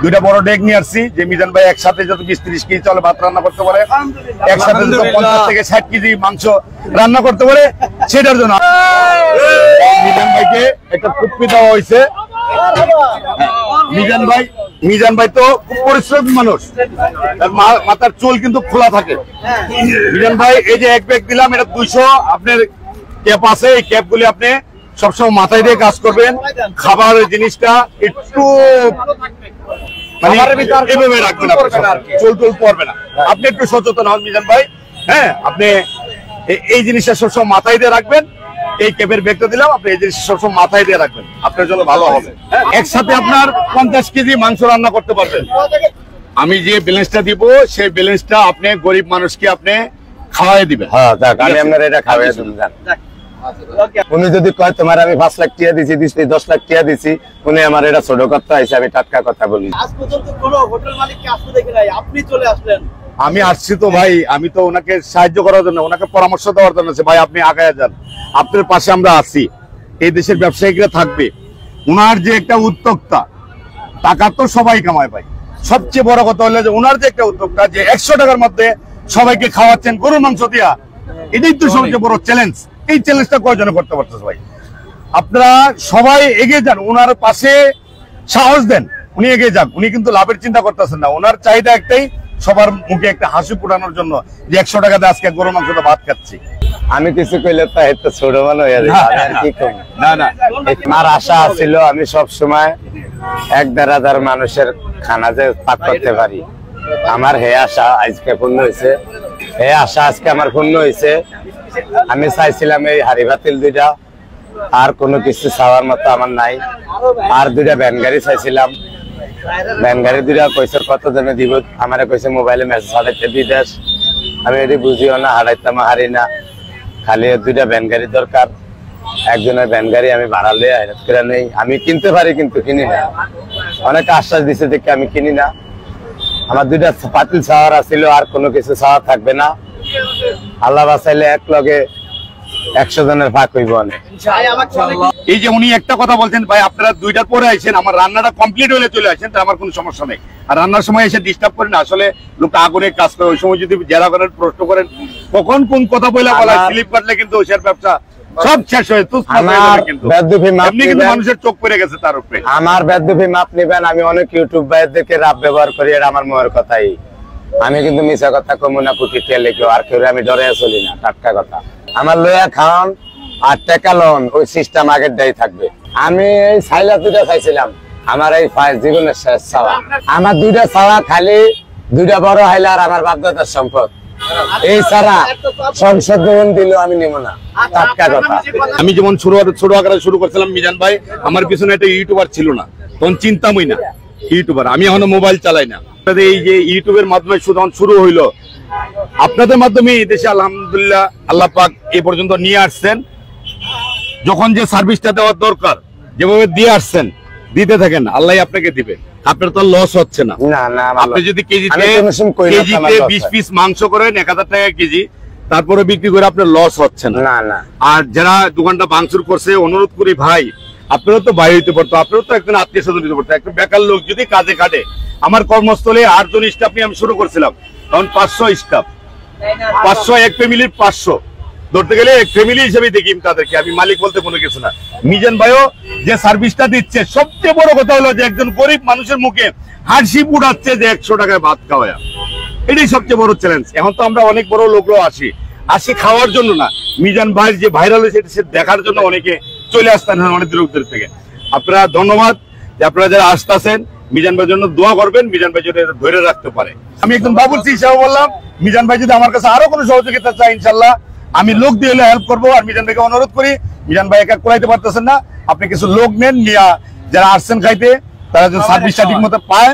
দুইটা বড় ডেক নিয়ে আসছি যে মিজান ভাই একসাথে যত 20-30 কেজি চাল ভাত রান্না করতে পারে, একসাথে যত 50 থেকে 60 কেজি মাংস রান্না করতে পারে, সেটার জন্য মিজান ভাইকে একটা কুপ্পি দেওয়া হয়েছে। মিজান ভাই তো খুব পরিশ্রমী মানুষ, মাথার চুল কিন্তু খোলা থাকে। মিজান ভাই এই যে এক ব্যাগ দিলাম, এটা 200 আপনার ক্যাপ আছে, এই ক্যাপ গুলি আপনি সবসময় মাথায় দিয়ে কাজ করবেন। খাবারের জিনিসটা একটু এভাবে রাখবেন, চুল টুল পড়বে না। আপনি একটু সচেতন হন মিজান ভাই। হ্যাঁ, আপনি এই জিনিসটা সবসময় মাথায় দিয়ে রাখবেন। এই ক্যাপের ব্যাগটা দিলাম, আপনি এই জিনিসটা সবসময় মাথায় দিয়ে রাখবেন, আপনার জন্য ভালো হবে। একসাথে আপনার 50 কেজি মাংস রান্না করতে পারবেন। আমি যে ব্যালেন্সটা দিব সেই ব্যালেন্সটা আপনি গরিব মানুষকে আপনি খাওয়াই দিবেন। হ্যাঁ, আমি আপনার এটা খাওয়াই দেব। উনি যদি কয় তোমার আমি 5 লাখ টাকা দিছি, 10 লাখ টাকা দিছি, উনি আমার এটা ছোট কথা হইছে, আমি টাটকা কথা বলি। আজ পর্যন্ত কোনো হোটেল মালিককে আসতে দেখি নাই, আপনি চলে আসলেন। আমি আসছি তো ভাই, আমি তো ওনাকে সাহায্য করার জন্য, ওনাকে পরামর্শ দেওয়ার জন্য ভাই আপনি আগায় যান, আপনার পাশে আমরা আছি। এই দেশের ব্যবসায়িকরা থাকবে। ওনার যে একটা উদ্যোক্তা, টাকা তো সবাই কামায় ভাই। সবচেয়ে বড় কথা হলো যে ওনার যে একটা উদ্যোক্তা, যে 100 টাকার মধ্যে সবাইকে খাওয়াচ্ছেন গরুর মাংস দিয়া, এটাই তো সবচেয়ে বড় চ্যালেঞ্জ। এই চ্যালেঞ্জটা কয়জনে করতে পারতেছে ভাই? আপনারা সবাই এগিয়ে যান, ওনার পাশে সাহস দেন, উনি এগিয়ে যান। উনি কিন্তু লাভের চিন্তা করতেছেন না, ওনার চাহিদা একটাই, সবার মুখে একটা হাসি ফোটানোর জন্য, যে 100 টাকা দিয়ে আজকে গরুর মাংসটা ভাত খাচ্ছি। আমি কিছু কইলে তো এত ছোট মনে হয়ে যায়, আর কি কম। না না, আমার আশা ছিল আমি সব সময় 1-1.5 মানুষের খানা যে পাক করতে পারি। আমার হে আশা আজকে পূর্ণ হয়েছে, হে আশা আজকে আমার পূর্ণ হয়েছে। আমি চাইছিলাম এই হাড়ি ভাতিল 2টা, আর কোনো কিছু চাওয়ার মতো আমার নাই। আর 2টা ভ্যান গাড়ি চাইছিলাম, ভ্যান গাড়ি 2টা কইছে কত জনে দিব, আমারে কইছে মোবাইলে মেসেজ হারাইতে বিদেশ। আমি এটি বুঝিও না, হারাইতাম হারি না, খালি 2টা ভ্যান গাড়ি দরকার। একজনের ভ্যান গাড়ি আমি ভাড়া লয়ে হাইরাত করে নেই। আমি কিনতে পারি কিন্তু কিনি না, অনেক আশ্বাস দিছে দেখে আমি কিনি না। আমার 2টা পাতিল চাওয়ার ছিল, আর কোনো কিছু চাওয়া থাকবে না। আল্লাহ বাঁচাইলে এক লগে 100 জনের ভাগ হইব। এই যে উনি একটা কথা বলছেন ভাই, আপনারা 2টার পরে আইছেন, আমার রান্নাটা কমপ্লিট হলে চলে আসেন, তাহলে আমার কোনো সমস্যা নেই। আর রান্নার সময় এসে ডিস্টার্ব করেন না, আসলে লোকটা আগুনে কাজ করে, ওই সময় যদি জেরা করেন, প্রশ্ন করেন, কখন কোন কথা বলে স্লিপ কাটলে কিন্তু ওইসব ব্যবসা সব শেষ হয়ে মানুষের চোখ পড়ে গেছে তার উপরে। আমার বেদবি মাপ নিবেন, আমি অনেক ইউটিউব ভাইদেরকে রাব ব্যবহার করি, এটা আমার মনের কথাই। আমি কিন্তু মিছা কথা কমু না, পুঁথি তেলে কেউ আর কেউ, আমি ডরে চলি না, টাটকা কথা। আমার লইয়া খাওয়ান আর টাকা লোন, ওই সিস্টেম আগের দায়ী থাকবে। আমি এই ছাইলা 2টা চাইছিলাম, আমার এই জীবনের শেষ চাওয়া। আমার 2টা চাওয়া, খালি 2টা বড় হাইলা আর আমার বাপদাদার সম্পদ। এই ছাড়া সংসদ ভবন দিলেও আমি নেব না, টাটকা কথা। আমি যেমন ছোট আকারে শুরু করছিলাম মিজান ভাই, আমার পিছনে একটা ইউটিউবার ছিল না, তখন চিন্তামই না ইউটিউবার। আমি এখনো মোবাইল চালাই না। এই যে ইউটিউবের মাধ্যমে শুরু হইলো, আপনাদের মাধ্যমে এই দেশে আলহামদুলিল্লাহ আল্লাহ পাক এই পর্যন্ত নিয়ে আসছেন। যখন যে সার্ভিসটা দেওয়ার দরকার যেভাবে দিয়ে আসছেন, দিতে থাকেন, আল্লাহ আপনাকে দিবে। আপনার তো লস হচ্ছে না। আপনি যদি কেজিতে 20 পিস মাংস করেন 1000 টাকা কেজি, তারপরে বিক্রি করে আপনার লস হচ্ছে না। আর যারা দোকানটা ভাঙচুর করছে, অনুরোধ করি ভাই, আপনারও তো ভাই হইতে পারতো, আপনারও তো একজন আত্মীয় স্বজন হইতে পারতো। একটা বেকার লোক যদি কাজে কাটে, আমার কর্মস্থলে 8 জন স্টাফ নিয়ে আমি শুরু করছিলাম, তখন 500 স্টাফ, 500 এক ফ্যামিলির 500 ধরতে গেলে এক ফ্যামিলি হিসেবে দেখি তাদেরকে, আমি মালিক বলতে কোনো কিছু না। মিজান ভাইও যে সার্ভিসটা দিচ্ছে, সবচেয়ে বড় কথা হলো যে একজন গরিব মানুষের মুখে হাসি ফুটাচ্ছে, যে 100 টাকায় ভাত খাওয়া, এটাই সবচেয়ে বড় চ্যালেঞ্জ। এখন তো আমরা অনেক বড় লোকরাও আসি খাওয়ার জন্য না, মিজান ভাইয়ের যে ভাইরাল হয়েছে সে দেখার জন্য অনেকে চলে আসতেন অনেক দূর থেকে। আপনারা ধন্যবাদ যে আপনারা যারা আসতেছেন, মিজান ভাইয়ের জন্য দোয়া করবেন, মিজান ভাই যদি ধরে রাখতে পারে। আমি একদম বাবুর্চি হিসাবে বললাম, মিজান ভাই যদি আমার কাছে আরো কোনো সহযোগিতা চাই, ইনশাল্লাহ আমি লোক দিয়ে হেল্প করবো। আর মিজান ভাইকে অনুরোধ করি, মিজান ভাই একা করাইতে পারতেছেন না, আপনি কিছু লোক নেন, নিয়ে যারা আসছেন খাইতে, তারা যদি সার্ভিসটা ঠিক মতো পায়।